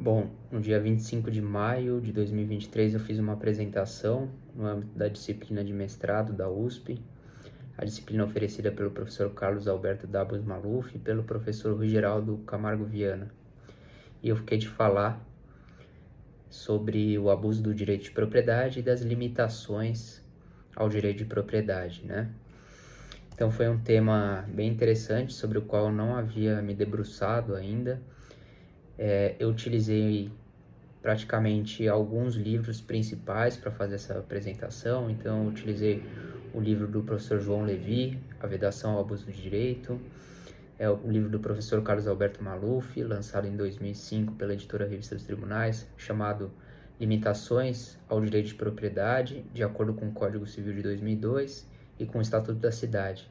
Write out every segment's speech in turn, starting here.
Bom, no dia 25 de maio de 2023 eu fiz uma apresentação no âmbito da disciplina de mestrado da USP, a disciplina oferecida pelo professor Carlos Alberto Dabos Maluf e pelo professor Rui Geraldo Camargo Viana. E eu fiquei de falar sobre o abuso do direito de propriedade e das limitações ao direito de propriedade, né? Então foi um tema bem interessante sobre o qual eu não havia me debruçado ainda. Eu utilizei praticamente alguns livros principais para fazer essa apresentação. Então, eu utilizei o livro do professor João Levi, A Vedação ao Abuso do Direito, o livro do professor Carlos Alberto Maluf, lançado em 2005 pela editora Revista dos Tribunais, chamado Limitações ao Direito de Propriedade, de acordo com o Código Civil de 2002 e com o Estatuto da Cidade.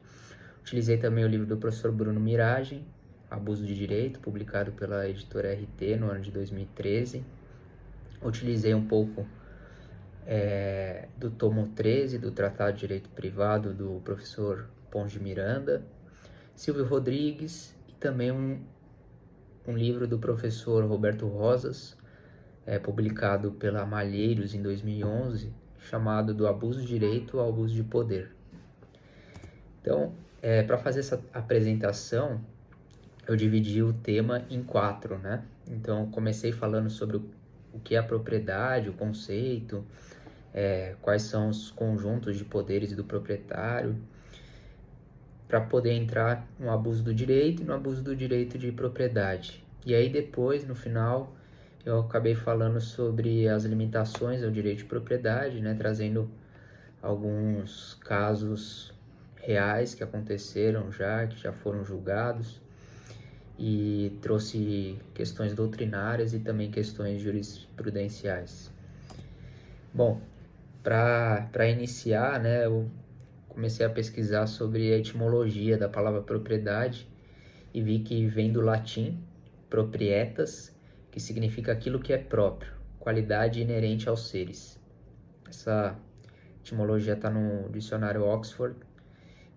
Utilizei também o livro do professor Bruno Miragem, Abuso de Direito, publicado pela editora RT no ano de 2013. Utilizei um pouco do tomo 13 do Tratado de Direito Privado do professor Pons de Miranda, Silvio Rodrigues e também um livro do professor Roberto Rosas, publicado pela Malheiros em 2011, chamado Do Abuso de Direito ao Abuso de Poder. Então, para fazer essa apresentação, eu dividi o tema em 4, né? Então, comecei falando sobre o que é a propriedade, o conceito, quais são os conjuntos de poderes do proprietário, para poder entrar no abuso do direito e no abuso do direito de propriedade. E aí depois, no final, eu acabei falando sobre as limitações ao direito de propriedade, né? Trazendo alguns casos reais que aconteceram já, que já foram julgados, e trouxe questões doutrinárias e também questões jurisprudenciais. Bom, para iniciar, né, eu comecei a pesquisar sobre a etimologia da palavra propriedade e vi que vem do latim proprietas, que significa aquilo que é próprio, qualidade inerente aos seres. Essa etimologia está no dicionário Oxford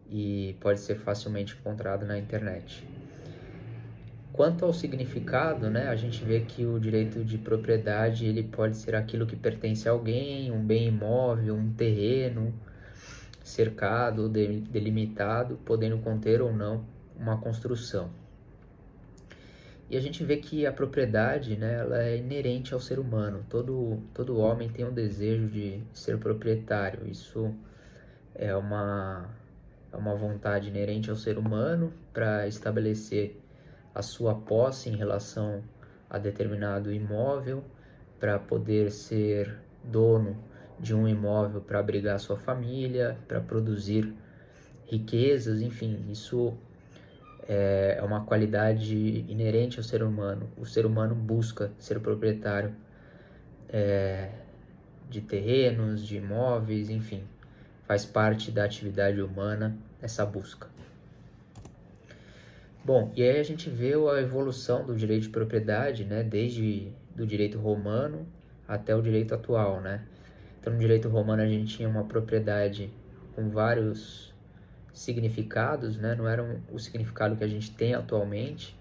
e pode ser facilmente encontrado na internet. Quanto ao significado, né, a gente vê que o direito de propriedade ele pode ser aquilo que pertence a alguém, um bem imóvel, um terreno, cercado, delimitado, podendo conter ou não uma construção. E a gente vê que a propriedade, né, ela é inerente ao ser humano. Todo homem tem um desejo de ser proprietário. Isso é uma vontade inerente ao ser humano para estabelecer a sua posse em relação a determinado imóvel, para poder ser dono de um imóvel para abrigar sua família, para produzir riquezas, enfim, isso é uma qualidade inerente ao ser humano. O ser humano busca ser proprietário de terrenos, de imóveis, enfim, faz parte da atividade humana essa busca. Bom, e aí a gente vê a evolução do direito de propriedade, né, desde do direito romano até o direito atual, né? Então, no direito romano a gente tinha uma propriedade com vários significados, né? Não era o significado que a gente tem atualmente.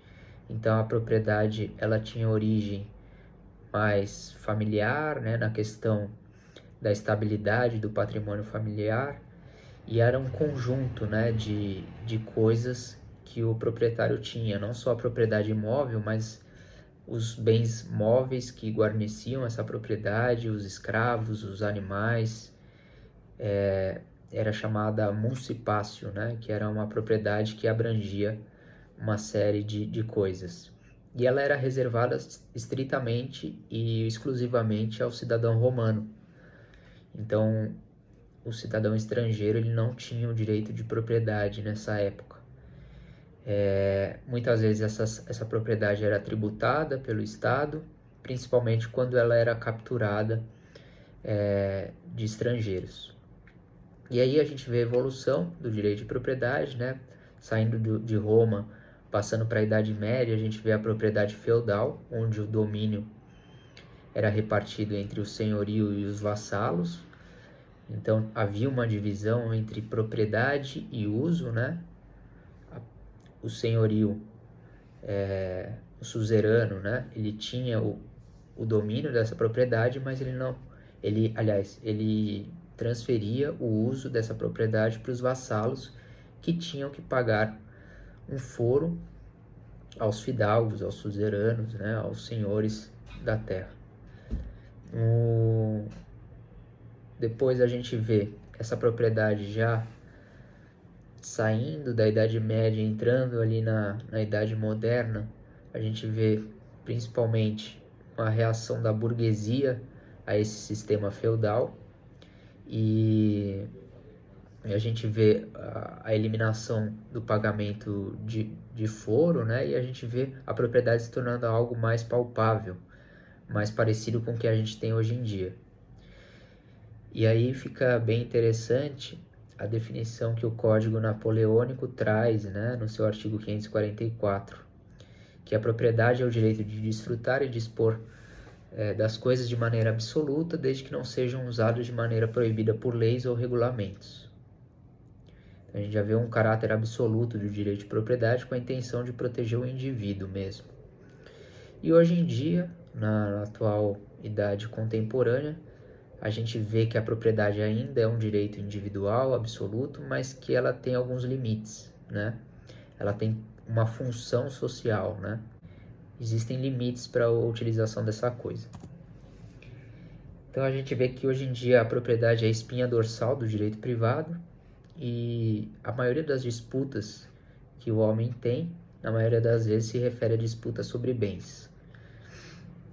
Então, a propriedade ela tinha origem mais familiar, né, na questão da estabilidade do patrimônio familiar, e era um conjunto, né, de coisas que o proprietário tinha, não só a propriedade imóvel, mas os bens móveis que guarneciam essa propriedade, os escravos, os animais. Era chamada municipácio, né, que era uma propriedade que abrangia uma série de coisas. E ela era reservada estritamente e exclusivamente ao cidadão romano. Então, o cidadão estrangeiro ele não tinha o direito de propriedade nessa época. Muitas vezes essa propriedade era tributada pelo Estado, principalmente quando ela era capturada de estrangeiros. E aí a gente vê a evolução do direito de propriedade, né? Saindo de Roma, passando para a Idade Média, a gente vê a propriedade feudal, onde o domínio era repartido entre o senhorio e os vassalos. Então havia uma divisão entre propriedade e uso, né? O senhorio, o suzerano, né? Ele tinha o domínio dessa propriedade, mas ele transferia o uso dessa propriedade para os vassalos que tinham que pagar um foro aos fidalgos, aos suzeranos, né, aos senhores da terra. Depois a gente vê essa propriedade já saindo da Idade Média, entrando ali na Idade Moderna. A gente vê principalmente uma reação da burguesia a esse sistema feudal, e a gente vê a eliminação do pagamento de foro, né? E a gente vê a propriedade se tornando algo mais palpável, mais parecido com o que a gente tem hoje em dia. E aí fica bem interessante a definição que o Código Napoleônico traz, né, no seu artigo 544, que a propriedade é o direito de desfrutar e dispor das coisas de maneira absoluta, desde que não sejam usadas de maneira proibida por leis ou regulamentos. A gente já vê um caráter absoluto do direito de propriedade com a intenção de proteger o indivíduo mesmo. E hoje em dia, na atual idade contemporânea, a gente vê que a propriedade ainda é um direito individual, absoluto, mas que ela tem alguns limites, né? Ela tem uma função social, né? Existem limites para a utilização dessa coisa. Então a gente vê que hoje em dia a propriedade é a espinha dorsal do direito privado, e a maioria das disputas que o homem tem, na maioria das vezes, se refere a disputas sobre bens.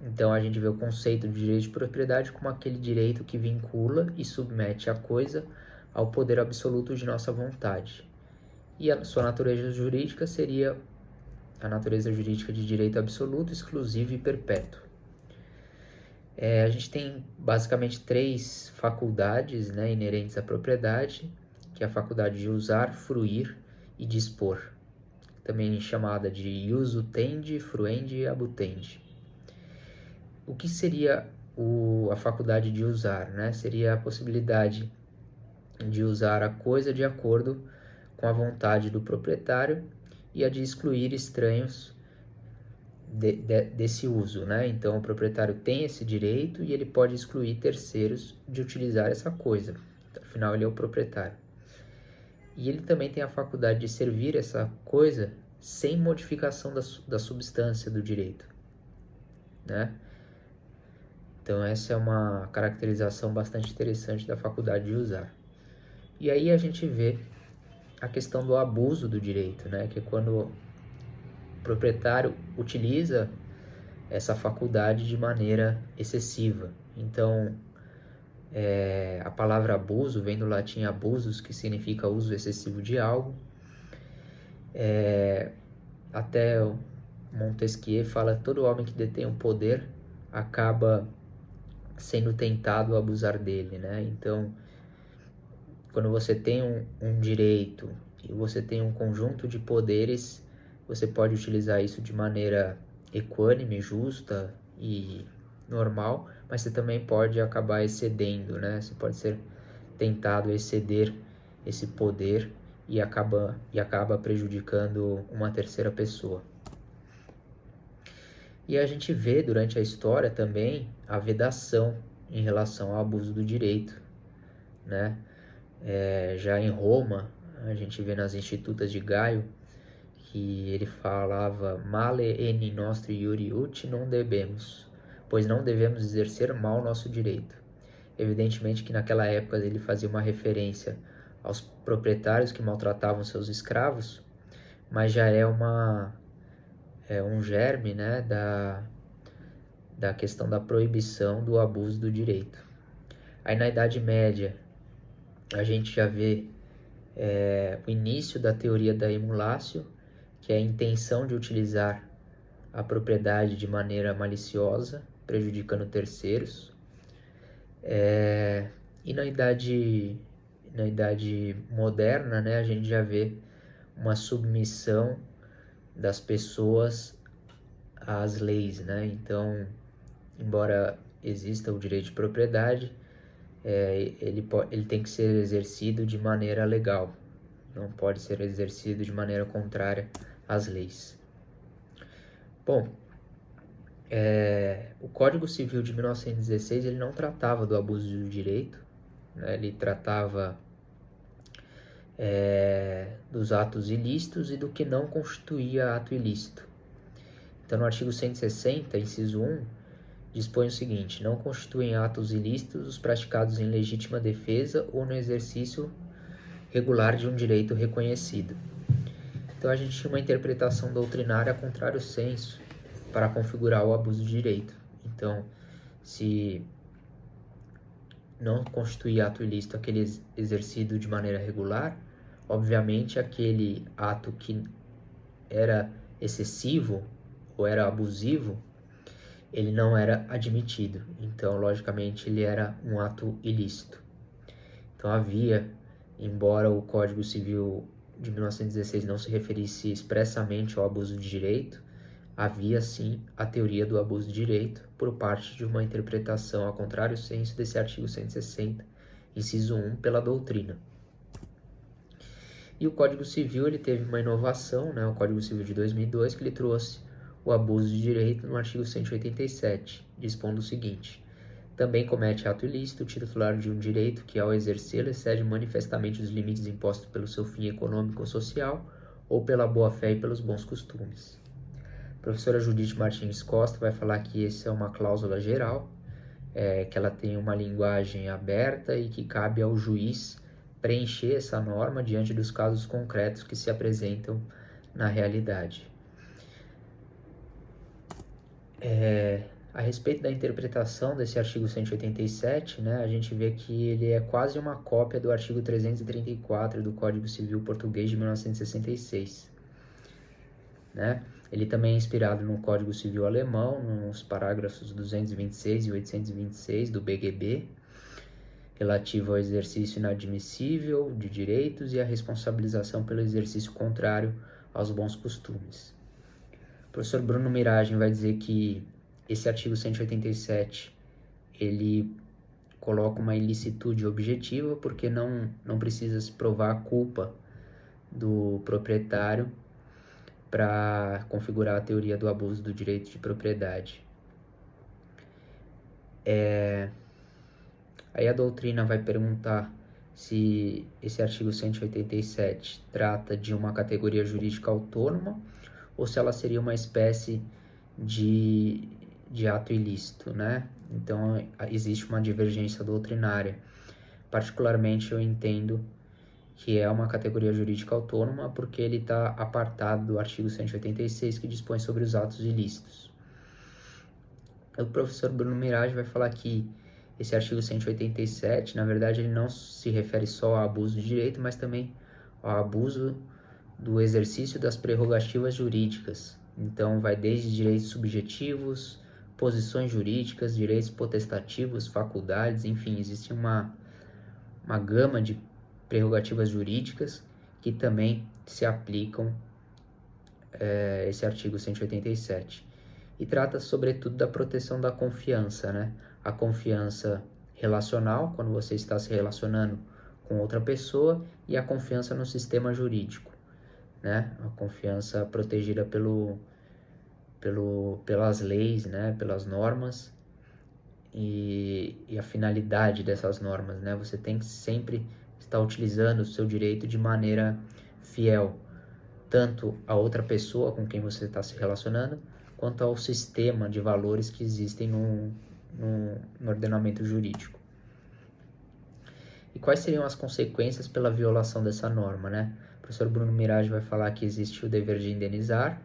Então a gente vê o conceito de direito de propriedade como aquele direito que vincula e submete a coisa ao poder absoluto de nossa vontade. E a sua natureza jurídica seria a natureza jurídica de direito absoluto, exclusivo e perpétuo. A gente tem basicamente 3 faculdades, né, inerentes à propriedade, que é a faculdade de usar, fruir e dispor, também chamada de uso tendi, fruendi e abutendi. O que seria a faculdade de usar, né? Seria a possibilidade de usar a coisa de acordo com a vontade do proprietário e a de excluir estranhos desse uso, né? Então o proprietário tem esse direito e ele pode excluir terceiros de utilizar essa coisa. Afinal, ele é o proprietário. E ele também tem a faculdade de servir essa coisa sem modificação da substância do direito, né? Então essa é uma caracterização bastante interessante da faculdade de usar. E aí a gente vê a questão do abuso do direito, né? Que é quando o proprietário utiliza essa faculdade de maneira excessiva. Então, a palavra abuso vem do latim abusus, que significa uso excessivo de algo. Até Montesquieu fala que todo homem que detém o poder acaba sendo tentado a abusar dele, né? Então, quando você tem um direito e você tem um conjunto de poderes, você pode utilizar isso de maneira equânime, justa e normal, mas você também pode acabar excedendo, né? Você pode ser tentado a exceder esse poder e acaba prejudicando uma terceira pessoa. E a gente vê durante a história também a vedação em relação ao abuso do direito, né? Já em Roma, a gente vê nas Institutas de Gaio que ele falava male enim nostri iuri uti non debemos, pois não devemos exercer mal nosso direito. Evidentemente que naquela época ele fazia uma referência aos proprietários que maltratavam seus escravos, mas já é um germe, né, da questão da proibição do abuso do direito. Aí na Idade Média a gente já vê o início da teoria da emulatio, que é a intenção de utilizar a propriedade de maneira maliciosa, prejudicando terceiros. E na idade moderna, né, a gente já vê uma submissão das pessoas às leis, né? Então, embora exista o direito de propriedade, ele tem que ser exercido de maneira legal, não pode ser exercido de maneira contrária às leis. Bom, O Código Civil de 1916 ele não tratava do abuso do direito, né? Ele tratava dos atos ilícitos e do que não constituía ato ilícito. Então, no artigo 160, inciso 1, dispõe o seguinte: não constituem atos ilícitos os praticados em legítima defesa ou no exercício regular de um direito reconhecido. Então, a gente tinha uma interpretação doutrinária contrário senso para configurar o abuso de direito. Então, se não constituir ato ilícito aquele exercido de maneira regular, obviamente aquele ato que era excessivo ou era abusivo, ele não era admitido. Então, logicamente, ele era um ato ilícito. Então, havia, embora o Código Civil de 1916 não se referisse expressamente ao abuso de direito, havia sim a teoria do abuso de direito por parte de uma interpretação a contrário senso desse artigo 160, inciso 1, pela doutrina. E o Código Civil ele teve uma inovação, né? O Código Civil de 2002, que ele trouxe o abuso de direito no artigo 187, dispondo o seguinte: também comete ato ilícito o titular de um direito que, ao exercê-lo, excede manifestamente os limites impostos pelo seu fim econômico ou social ou pela boa-fé e pelos bons costumes. A professora Judite Martins Costa vai falar que essa é uma cláusula geral, que ela tem uma linguagem aberta e que cabe ao juiz preencher essa norma diante dos casos concretos que se apresentam na realidade. A respeito da interpretação desse artigo 187, né, a gente vê que ele é quase uma cópia do artigo 334 do Código Civil Português de 1966. Né? Ele também é inspirado no Código Civil Alemão, nos parágrafos 226 e 826 do BGB, relativo ao exercício inadmissível de direitos e à responsabilização pelo exercício contrário aos bons costumes. O professor Bruno Miragem vai dizer que esse artigo 187, ele coloca uma ilicitude objetiva, porque não precisa se provar a culpa do proprietário para configurar a teoria do abuso do direito de propriedade. Aí a doutrina vai perguntar se esse artigo 187 trata de uma categoria jurídica autônoma ou se ela seria uma espécie de ato ilícito, né? Então, existe uma divergência doutrinária. Particularmente, eu entendo que é uma categoria jurídica autônoma porque ele está apartado do artigo 186, que dispõe sobre os atos ilícitos. O professor Bruno Miragem vai falar que esse artigo 187, na verdade, ele não se refere só ao abuso de direito, mas também ao abuso do exercício das prerrogativas jurídicas. Então, vai desde direitos subjetivos, posições jurídicas, direitos potestativos, faculdades, enfim, existe uma gama de prerrogativas jurídicas que também se aplicam esse artigo 187. E trata, sobretudo, da proteção da confiança, né? A confiança relacional, quando você está se relacionando com outra pessoa, e a confiança no sistema jurídico, né? A confiança protegida pelas leis, né? Pelas normas e a finalidade dessas normas, né? Você tem que sempre estar utilizando o seu direito de maneira fiel, tanto a outra pessoa com quem você está se relacionando, quanto ao sistema de valores que existem no ordenamento jurídico. E quais seriam as consequências pela violação dessa norma, né? O professor Bruno Miragem vai falar que existe o dever de indenizar,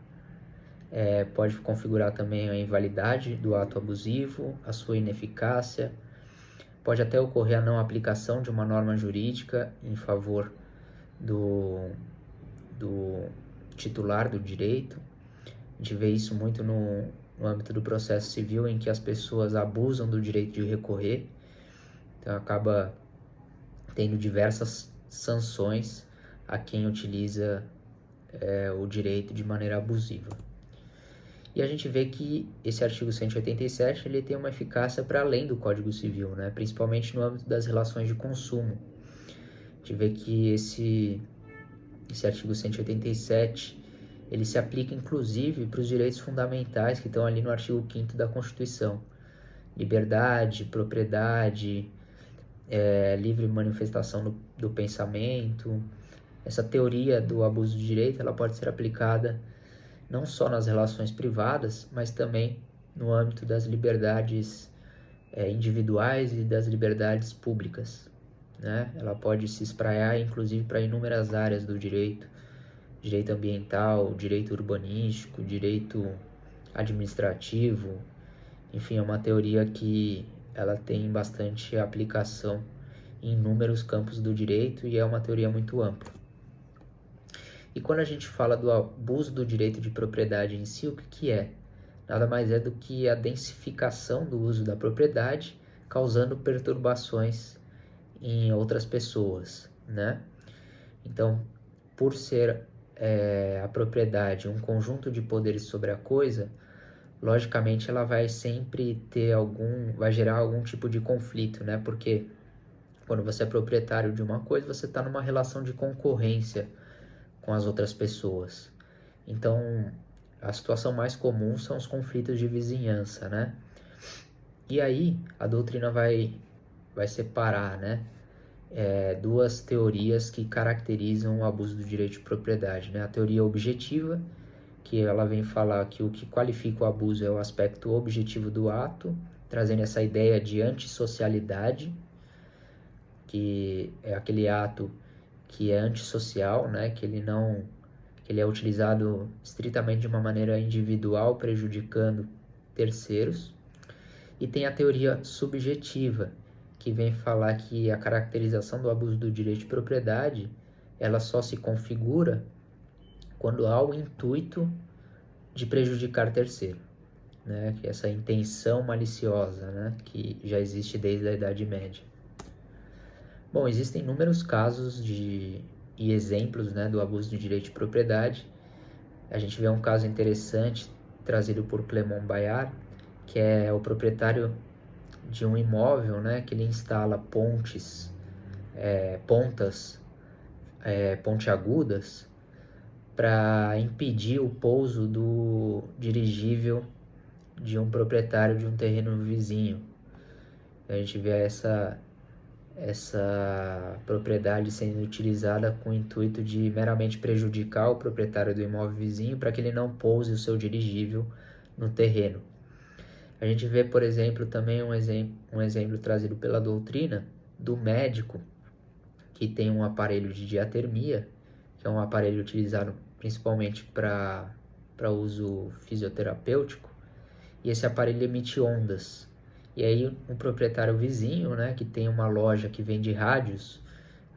pode configurar também a invalidade do ato abusivo, a sua ineficácia, pode até ocorrer a não aplicação de uma norma jurídica em favor do titular do direito. A gente vê isso muito no âmbito do processo civil, em que as pessoas abusam do direito de recorrer, então acaba tendo diversas sanções a quem utiliza o direito de maneira abusiva. E a gente vê que esse artigo 187 ele tem uma eficácia para além do Código Civil, né? Principalmente no âmbito das relações de consumo. A gente vê que esse artigo 187 ele se aplica inclusive para os direitos fundamentais que estão ali no artigo 5º da Constituição. Liberdade, propriedade, livre manifestação do pensamento. Essa teoria do abuso de direito ela pode ser aplicada não só nas relações privadas, mas também no âmbito das liberdades individuais e das liberdades públicas, né? Ela pode se espraiar, inclusive, para inúmeras áreas do direito, direito ambiental, direito urbanístico, direito administrativo, enfim, é uma teoria que ela tem bastante aplicação em inúmeros campos do direito e é uma teoria muito ampla. E quando a gente fala do abuso do direito de propriedade em si, o que é? Nada mais é do que a densificação do uso da propriedade, causando perturbações em outras pessoas, né? Então, por ser a propriedade um conjunto de poderes sobre a coisa, logicamente ela vai sempre vai gerar algum tipo de conflito, né? Porque quando você é proprietário de uma coisa, você está numa relação de concorrência com as outras pessoas. Então, a situação mais comum são os conflitos de vizinhança, né? E aí, a doutrina vai separar, né? Duas teorias que caracterizam o abuso do direito de propriedade, né? A teoria objetiva, que ela vem falar que o que qualifica o abuso é o aspecto objetivo do ato, trazendo essa ideia de antissocialidade, que é aquele ato que é antissocial, né? Que ele é utilizado estritamente de uma maneira individual, prejudicando terceiros. E tem a teoria subjetiva, que vem falar que a caracterização do abuso do direito de propriedade, ela só se configura quando há o intuito de prejudicar terceiro, né? Que é essa intenção maliciosa, né? Que já existe desde a Idade Média. Bom, existem inúmeros casos e exemplos, né, do abuso do direito de propriedade. A gente vê um caso interessante trazido por Clément Bayard, que é o proprietário de um imóvel, né, que ele instala pontas pontiagudas para impedir o pouso do dirigível de um proprietário de um terreno vizinho. A gente vê essa propriedade sendo utilizada com o intuito de meramente prejudicar o proprietário do imóvel vizinho para que ele não pouse o seu dirigível no terreno. A gente vê, por exemplo, também um exemplo trazido pela doutrina do médico que tem um aparelho de diatermia, que é um aparelho utilizado principalmente para uso fisioterapêutico, e esse aparelho emite ondas. E aí um proprietário vizinho, né, que tem uma loja que vende rádios,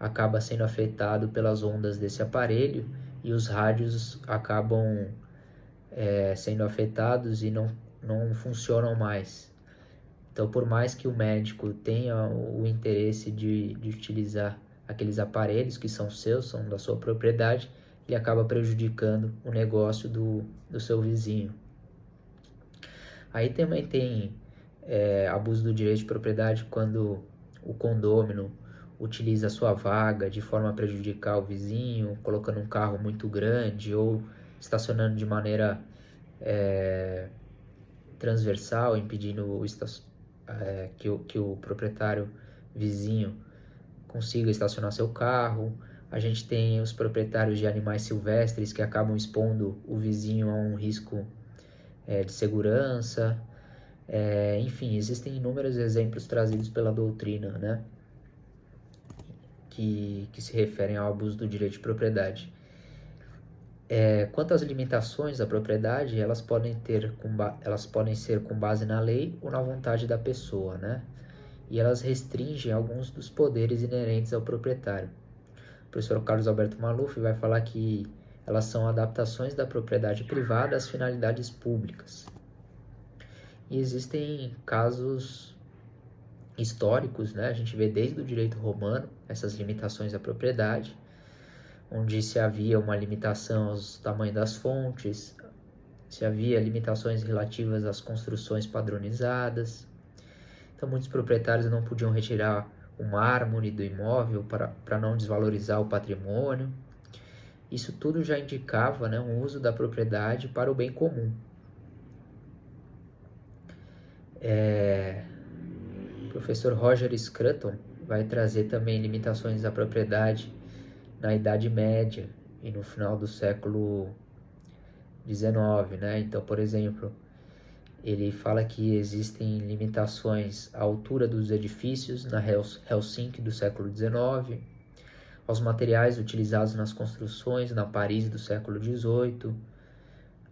acaba sendo afetado pelas ondas desse aparelho e os rádios acabam sendo afetados e não funcionam mais. Então, por mais que o médico tenha o interesse de utilizar aqueles aparelhos que são seus, são da sua propriedade, ele acaba prejudicando o negócio do seu vizinho. Aí também tem abuso do direito de propriedade quando o condômino utiliza a sua vaga de forma a prejudicar o vizinho, colocando um carro muito grande ou estacionando de maneira transversal, impedindo que o proprietário vizinho consiga estacionar seu carro. A gente tem os proprietários de animais silvestres que acabam expondo o vizinho a um risco de segurança. Enfim, existem inúmeros exemplos trazidos pela doutrina, né, que se referem ao abuso do direito de propriedade. Quanto às limitações da propriedade, elas podem ser com base na lei ou na vontade da pessoa, né? E elas restringem alguns dos poderes inerentes ao proprietário. O professor Carlos Alberto Maluf vai falar que elas são adaptações da propriedade privada às finalidades públicas. E existem casos históricos, né? A gente vê desde o direito romano essas limitações à propriedade, onde se havia uma limitação aos tamanhos das fontes, se havia limitações relativas às construções padronizadas. Então, muitos proprietários não podiam retirar o mármore do imóvel para não desvalorizar o patrimônio. isso tudo já indicava, né, um uso da propriedade para o bem comum. O professor Roger Scruton vai trazer também limitações à propriedade na Idade Média e no final do século XIX, né? Então, por exemplo, ele fala que existem limitações à altura dos edifícios na Helsinki do século XIX, aos materiais utilizados nas construções na Paris do século XVIII,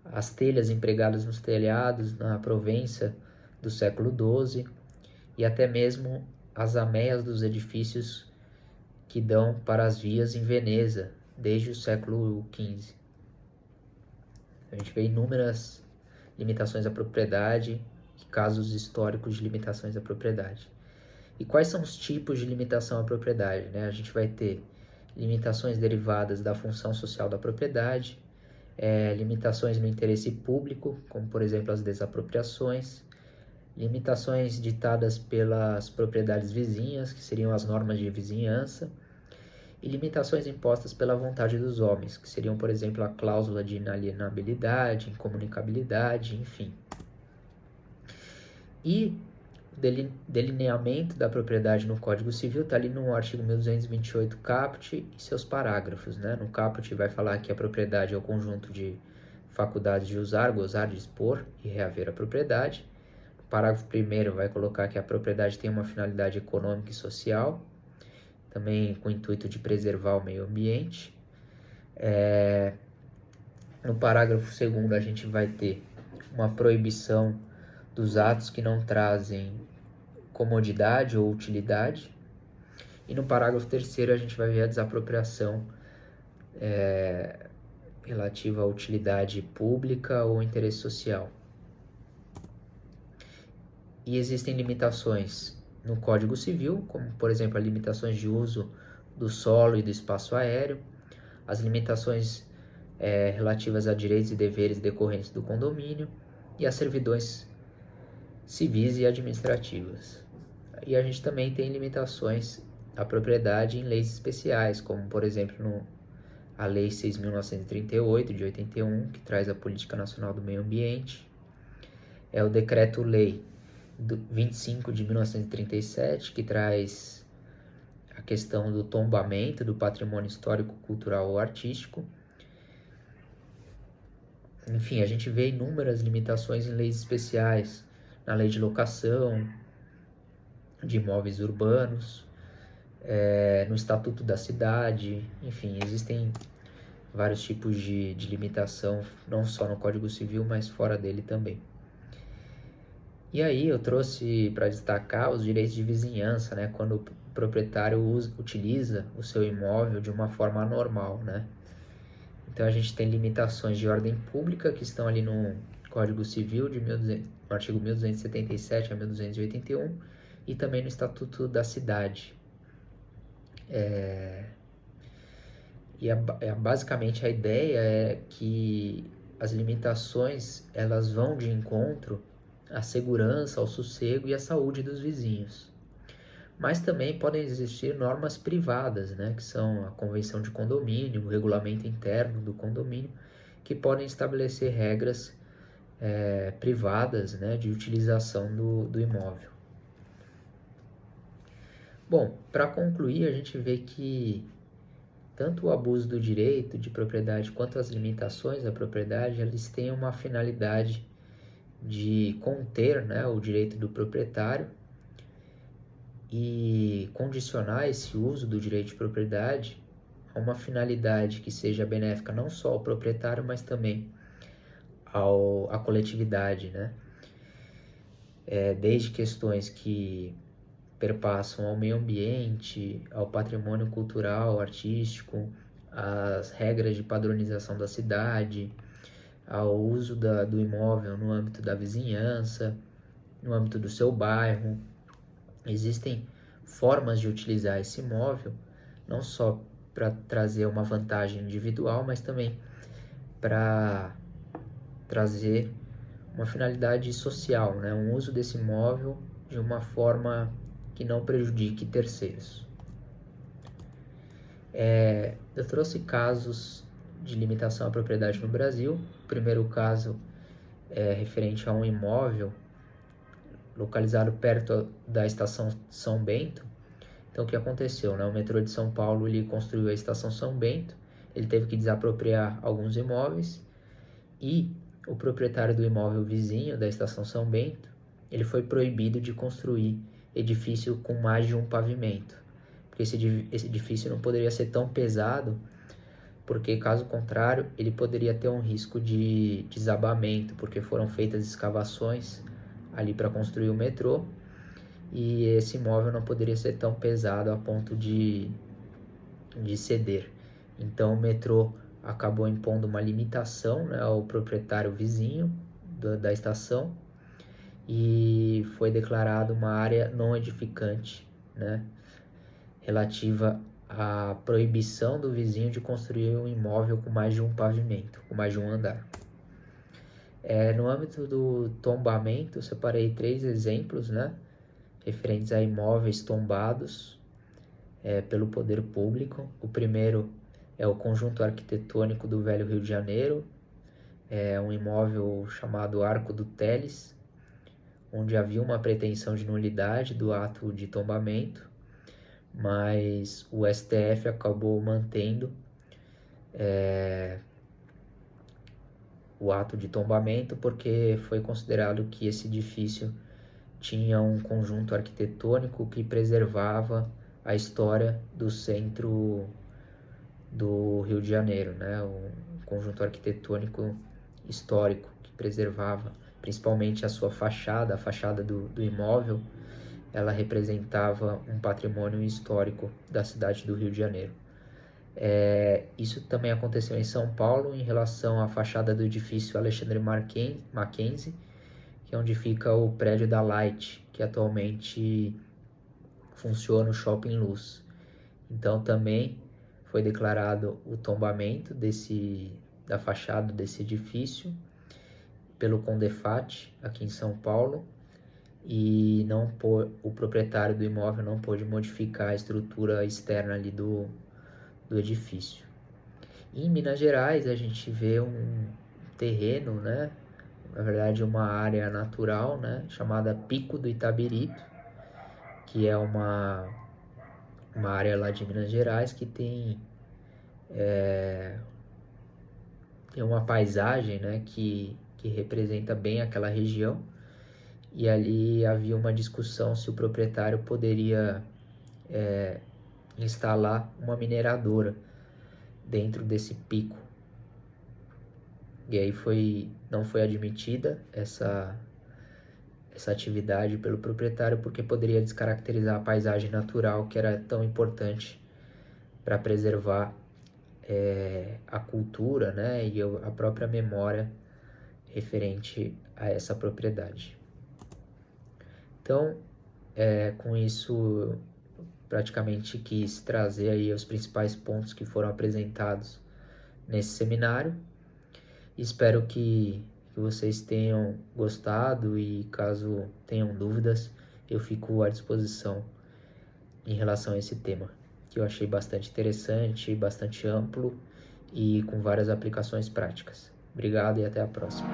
as telhas empregadas nos telhados na Provença do século XII e até mesmo as ameias dos edifícios que dão para as vias em Veneza desde o século XV. A gente vê inúmeras limitações à propriedade e casos históricos de limitações à propriedade. E quais são os tipos de limitação à propriedade, né? A gente vai ter limitações derivadas da função social da propriedade, limitações no interesse público, como por exemplo as desapropriações, limitações ditadas pelas propriedades vizinhas, que seriam as normas de vizinhança, e limitações impostas pela vontade dos homens, que seriam, por exemplo, a cláusula de inalienabilidade, incomunicabilidade, enfim. E o delineamento da propriedade no Código Civil está ali no artigo 1228 caput e seus parágrafos, né? No caput vai falar que a propriedade é o conjunto de faculdades de usar, gozar, dispor e reaver a propriedade. No parágrafo 1º vai colocar que a propriedade tem uma finalidade econômica e social, também com o intuito de preservar o meio ambiente. No parágrafo 2º a gente vai ter uma proibição dos atos que não trazem comodidade ou utilidade. E no parágrafo 3º a gente vai ver a desapropriação relativa à utilidade pública ou interesse social. E existem limitações no Código Civil, como por exemplo as limitações de uso do solo e do espaço aéreo, as limitações relativas a direitos e deveres decorrentes do condomínio e as servidões civis e administrativas. E a gente também tem limitações à propriedade em leis especiais, como por exemplo a Lei 6.938 de 81, que traz a Política Nacional do Meio Ambiente, o Decreto-Lei 25 de 1937, que traz a questão do tombamento do patrimônio histórico, cultural ou artístico. Enfim, a gente vê inúmeras limitações em leis especiais, na lei de locação de imóveis urbanos, no Estatuto da Cidade, enfim, existem vários tipos de limitação, não só no Código Civil, mas fora dele também. E aí eu trouxe para destacar os direitos de vizinhança, né? Quando o proprietário utiliza o seu imóvel de uma forma anormal, né? Então a gente tem limitações de ordem pública que estão ali no Código Civil, no artigo 1277 a 1281, e também no Estatuto da Cidade. Basicamente a ideia é que as limitações elas vão de encontro à segurança, ao sossego e à saúde dos vizinhos. Mas também podem existir normas privadas, né, que são a convenção de condomínio, o regulamento interno do condomínio, que podem estabelecer regras privadas, né, de utilização do imóvel. Bom, para concluir, a gente vê que tanto o abuso do direito de propriedade quanto as limitações da propriedade, eles têm uma finalidade de conter, né, o direito do proprietário e condicionar esse uso do direito de propriedade a uma finalidade que seja benéfica não só ao proprietário, mas também à coletividade, né? Desde questões que perpassam ao meio ambiente, ao patrimônio cultural, artístico, às regras de padronização da cidade, ao uso do imóvel no âmbito da vizinhança, no âmbito do seu bairro. Existem formas de utilizar esse imóvel, não só para trazer uma vantagem individual, mas também para trazer uma finalidade social, né? Um uso desse imóvel de uma forma que não prejudique terceiros. Eu trouxe casos de limitação à propriedade no Brasil. O primeiro caso é referente a um imóvel localizado perto da estação São Bento. Então, o que aconteceu, né? O metrô de São Paulo ele construiu a estação São Bento, ele teve que desapropriar alguns imóveis e o proprietário do imóvel vizinho da estação São Bento, ele foi proibido de construir edifício com mais de um pavimento, porque esse edifício não poderia ser tão pesado, porque caso contrário ele poderia ter um risco de desabamento, porque foram feitas escavações ali para construir o metrô, e esse imóvel não poderia ser tão pesado a ponto de ceder. Então o metrô acabou impondo uma limitação, né, ao proprietário vizinho da estação, e foi declarado uma área não edificante, né, relativa à proibição do vizinho de construir um imóvel com mais de um pavimento, com mais de um andar. No âmbito do tombamento, eu separei 3 exemplos, né, referentes a imóveis tombados pelo poder público. O primeiro é o conjunto arquitetônico do Velho Rio de Janeiro, é um imóvel chamado Arco do Teles, onde havia uma pretensão de nulidade do ato de tombamento, mas o STF acabou mantendo o ato de tombamento porque foi considerado que esse edifício tinha um conjunto arquitetônico que preservava a história do centro do Rio de Janeiro, né? Um conjunto arquitetônico histórico que preservava principalmente a sua fachada, a fachada do imóvel, ela representava um patrimônio histórico da cidade do Rio de Janeiro. Isso também aconteceu em São Paulo em relação à fachada do edifício Alexandre Mackenzie, que é onde fica o prédio da Light, que atualmente funciona o Shopping Luz. Então também foi declarado o tombamento da fachada desse edifício pelo Condefat aqui em São Paulo, e o proprietário do imóvel não pôde modificar a estrutura externa ali do edifício. E em Minas Gerais a gente vê um terreno, né, na verdade uma área natural, né, chamada Pico do Itabirito, que é uma área lá de Minas Gerais que tem uma paisagem, né, que representa bem aquela região, e ali havia uma discussão se o proprietário poderia instalar uma mineradora dentro desse pico. E aí não foi admitida essa atividade pelo proprietário, porque poderia descaracterizar a paisagem natural que era tão importante para preservar a cultura, né, e a própria memória referente a essa propriedade. Então, com isso, praticamente quis trazer aí os principais pontos que foram apresentados nesse seminário. Espero que vocês tenham gostado, e caso tenham dúvidas, eu fico à disposição em relação a esse tema, que eu achei bastante interessante, bastante amplo e com várias aplicações práticas. Obrigado e até a próxima.